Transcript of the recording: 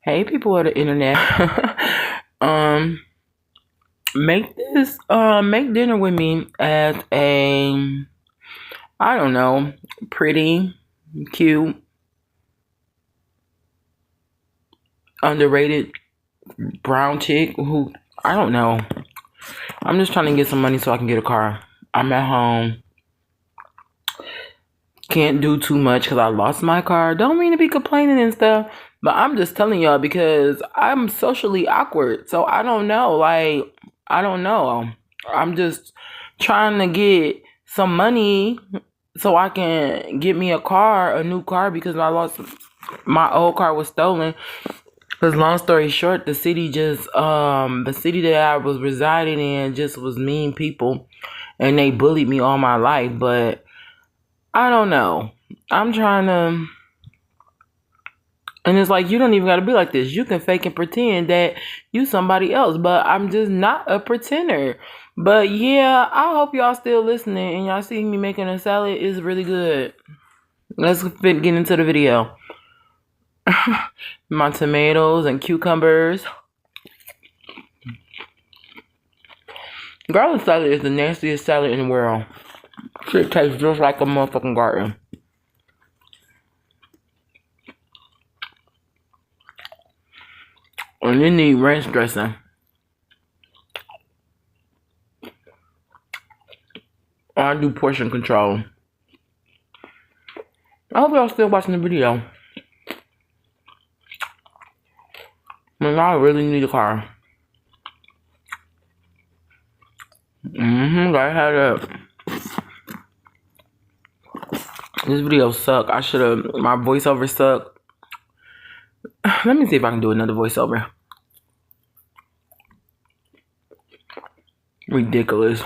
Hey, people of the internet. um, make dinner with me as a, I don't know, pretty, cute, underrated brown chick who, I don't know. I'm just trying to get some money so I can get a car. I'm at home. Can't do too much because I lost my car. Don't mean to be complaining and stuff, but I'm just telling y'all because I'm socially awkward. So I don't know. I don't know. I'm just trying to get some money so I can get me a new car because I lost my old car was stolen. Because long story short, the city that I was residing in just was mean people and they bullied me all my life, but I don't know. I'm trying to, and it's like you don't even got to be like this. You can fake and pretend that you somebody else, but I'm just not a pretender. But yeah, I hope y'all still listening and y'all see me making a salad is really good. Let's get into the video. My tomatoes and cucumbers. Garlic salad is the nastiest salad in the world. Shit tastes just like a motherfucking garden. And you need ranch dressing. I do portion control. I hope y'all still watching the video. I really need a car. Gotta have that. This video suck. My voiceover suck. Let me see if I can do another voiceover. Ridiculous.